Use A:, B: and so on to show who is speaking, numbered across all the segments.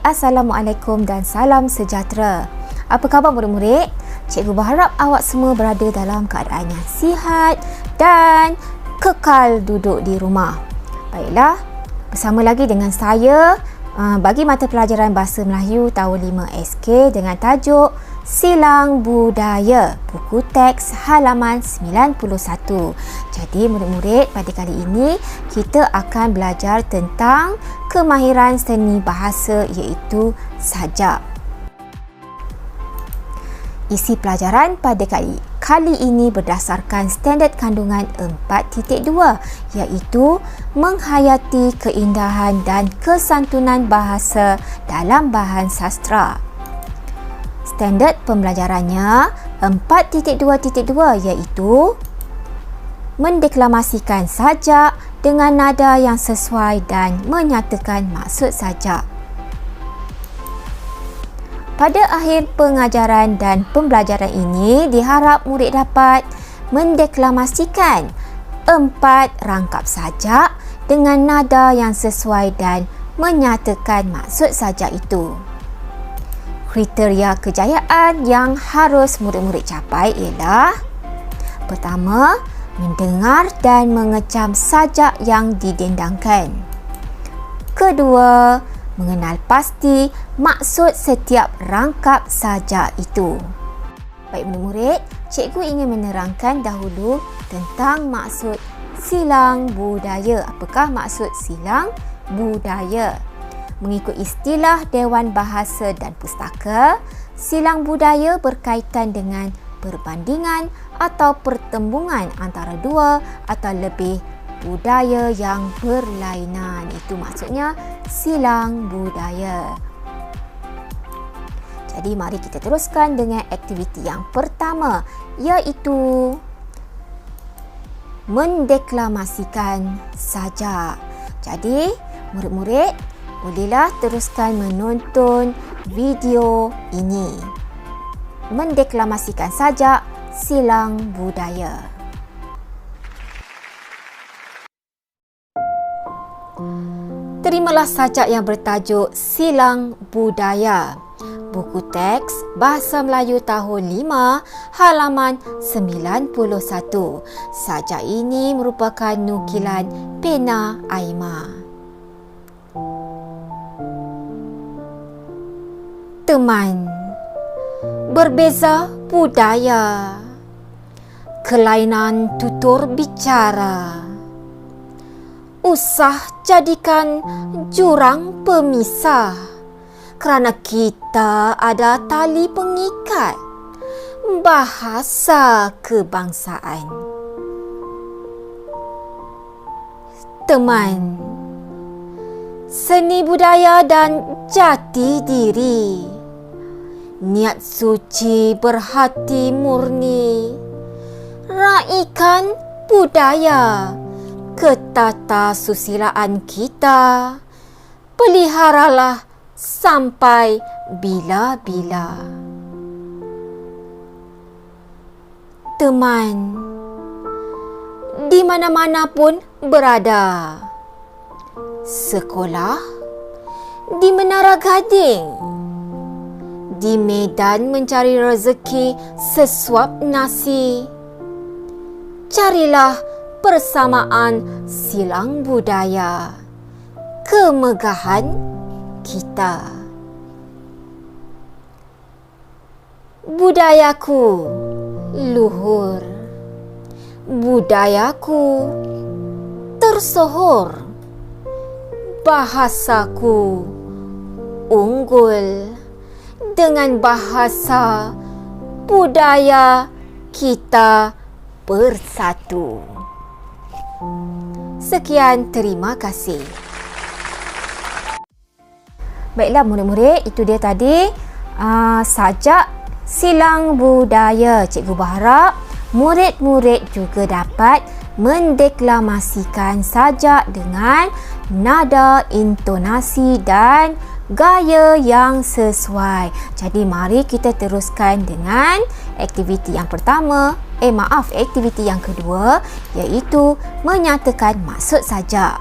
A: Assalamualaikum dan salam sejahtera. Apa khabar murid-murid? Cikgu berharap awak semua berada dalam keadaan yang sihat dan kekal duduk di rumah. Baiklah, bersama lagi dengan saya bagi mata pelajaran Bahasa Melayu tahun 5 SK dengan tajuk Silang Budaya, buku teks halaman 91. Jadi murid-murid, pada kali ini kita akan belajar tentang kemahiran seni bahasa iaitu sajak. Isi pelajaran pada kali ini berdasarkan standard kandungan 4.2 iaitu menghayati keindahan dan kesantunan bahasa dalam bahan sastra. Standard pembelajarannya 4.2.2 iaitu mendeklamasikan sajak dengan nada yang sesuai dan menyatakan maksud sajak. Pada akhir pengajaran dan pembelajaran ini diharap murid dapat mendeklamasikan 4 rangkap sajak dengan nada yang sesuai dan menyatakan maksud sajak itu. Kriteria kejayaan yang harus murid-murid capai ialah: pertama, mendengar dan mengecam sajak yang didendangkan. Kedua, mengenal pasti maksud setiap rangkap sajak itu. Baik murid-murid, cikgu ingin menerangkan dahulu tentang maksud silang budaya. Apakah maksud silang budaya? Mengikut istilah Dewan Bahasa dan Pustaka, silang budaya berkaitan dengan perbandingan atau pertembungan antara dua atau lebih budaya yang berlainan. Itu maksudnya silang budaya. Jadi mari kita teruskan dengan aktiviti yang pertama, iaitu mendeklamasikan sajak. Jadi murid-murid bolehlah teruskan menonton video ini. Mendeklamasikan sajak silang budaya. Terimalah sajak yang bertajuk Silang Budaya. Buku teks Bahasa Melayu tahun 5 halaman 91. Sajak ini merupakan nukilan pena Aima. Teman, berbeza budaya, kelainan tutur bicara. Usah jadikan jurang pemisah, kerana kita ada tali pengikat, bahasa kebangsaan. Teman, seni budaya dan jati diri, niat suci berhati murni, raikan budaya, ketatasusiliaan kita, peliharalah sampai bila-bila. Teman, di mana-mana pun berada, sekolah, di Menara Gading, di medan mencari rezeki sesuap nasi, carilah persamaan silang budaya, kemegahan kita. Budayaku luhur, budayaku tersohor, bahasaku unggul. Dengan bahasa budaya kita bersatu. Sekian, terima kasih. Baiklah murid-murid, itu dia tadi sajak silang budaya. Cikgu berharap murid-murid juga dapat mendeklamasikan sajak dengan nada, intonasi dan gaya yang sesuai. Jadi mari kita teruskan dengan aktiviti yang pertama, aktiviti yang kedua, iaitu menyatakan maksud sajak.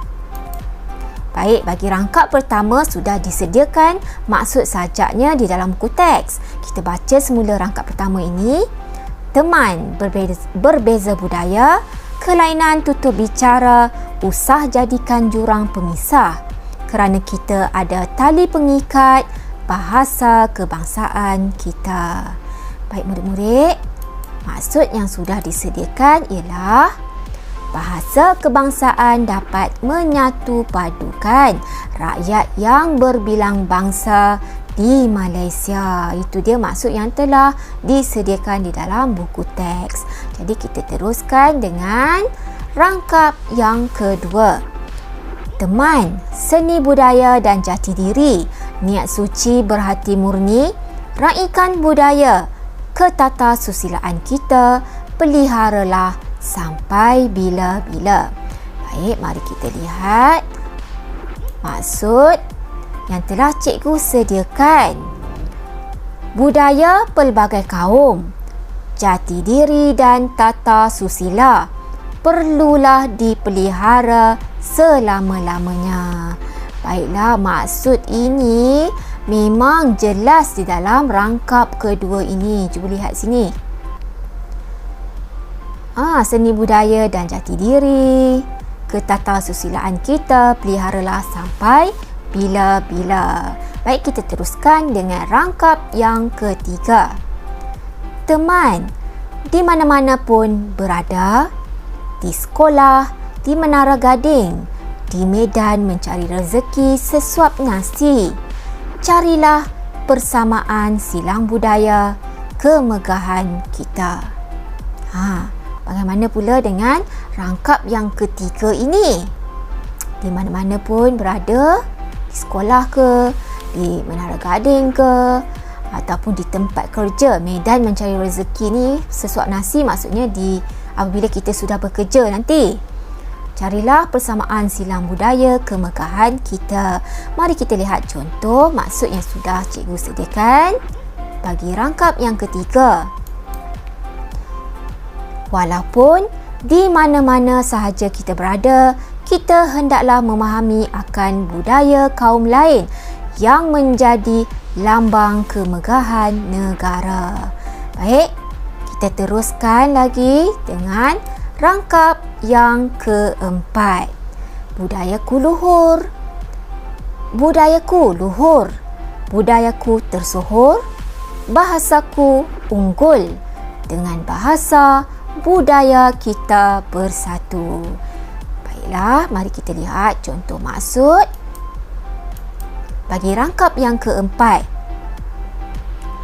A: Baik, bagi rangkap pertama sudah disediakan maksud sajaknya di dalam buku teks. Kita baca semula rangkap pertama ini. Teman berbeza budaya, kelainan tutur bicara, usah jadikan jurang pemisah. Kerana kita ada tali pengikat bahasa kebangsaan kita. Baik murid-murid, maksud yang sudah disediakan ialah bahasa kebangsaan dapat menyatu padukan rakyat yang berbilang bangsa di Malaysia. Itu dia maksud yang telah disediakan di dalam buku teks. Jadi kita teruskan dengan rangkap yang kedua. Teman, seni budaya dan jati diri, niat suci berhati murni, raikan budaya, ketatasusilaan kita, peliharalah sampai bila-bila. Baik, mari kita lihat maksud yang telah cikgu sediakan. Budaya pelbagai kaum, jati diri dan tata susila perlulah dipelihara selama-lamanya. Baiklah, maksud ini memang jelas di dalam rangkap kedua ini. Cuba lihat sini. Seni budaya dan jati diri, ketatasusilaan kita peliharalah sampai bila-bila. Baik, kita teruskan dengan rangkap yang ketiga. Teman, di mana-mana pun berada, di sekolah, di Menara Gading, di medan mencari rezeki sesuap nasi, carilah persamaan silang budaya, kemegahan kita. Bagaimana pula dengan rangkap yang ketiga ini? Di mana-mana pun berada, di sekolah ke, di Menara Gading ke, ataupun di tempat kerja, medan mencari rezeki ni sesuap nasi maksudnya apabila kita sudah bekerja nanti. Carilah persamaan silang budaya, kemegahan kita. Mari kita lihat contoh maksud yang sudah cikgu sediakan bagi rangkap yang ketiga. Walaupun di mana-mana sahaja kita berada, kita hendaklah memahami akan budaya kaum lain yang menjadi lambang kemegahan negara. Baik, kita teruskan lagi dengan rangkap yang keempat. Budayaku luhur. Budayaku luhur. Budayaku tersohor. Bahasaku unggul. Dengan bahasa budaya kita bersatu. Baiklah, mari kita lihat contoh maksud bagi rangkap yang keempat.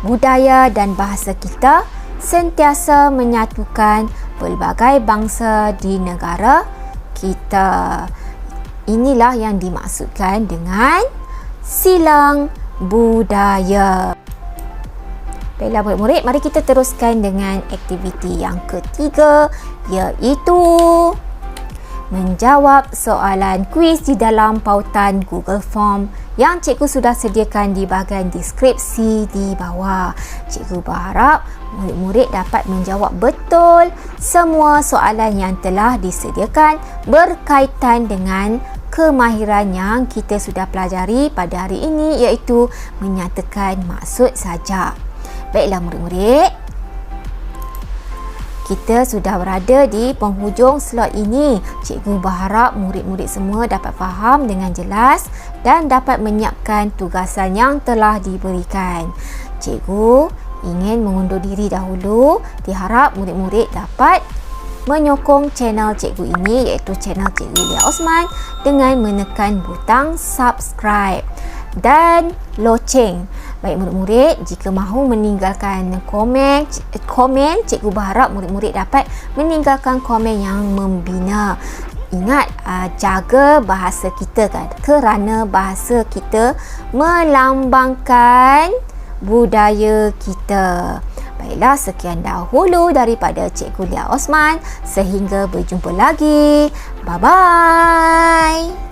A: Budaya dan bahasa kita sentiasa menyatukan pelbagai bangsa di negara kita. Inilah yang dimaksudkan dengan silang budaya. Baiklah murid-murid, mari kita teruskan dengan aktiviti yang ketiga, iaitu menjawab soalan kuis di dalam pautan Google Form yang cikgu sudah sediakan di bahagian deskripsi di bawah. Cikgu berharap murid-murid dapat menjawab betul semua soalan yang telah disediakan berkaitan dengan kemahiran yang kita sudah pelajari pada hari ini, iaitu menyatakan maksud sajak. Baiklah murid-murid, kita sudah berada di penghujung slot ini. Cikgu berharap murid-murid semua dapat faham dengan jelas dan dapat menyiapkan tugasan yang telah diberikan. Cikgu ingin mengundur diri dahulu. Diharap murid-murid dapat menyokong channel cikgu ini, iaitu channel Cikgu Lia Osman, dengan menekan butang subscribe dan loceng. Baik murid-murid, jika mahu meninggalkan komen, cikgu berharap murid-murid dapat meninggalkan komen yang membina. Ingat, jaga bahasa kita kan, kerana bahasa kita melambangkan budaya kita. Baiklah, sekian dahulu daripada Cikgu Lia Osman. Sehingga berjumpa lagi. Bye-bye.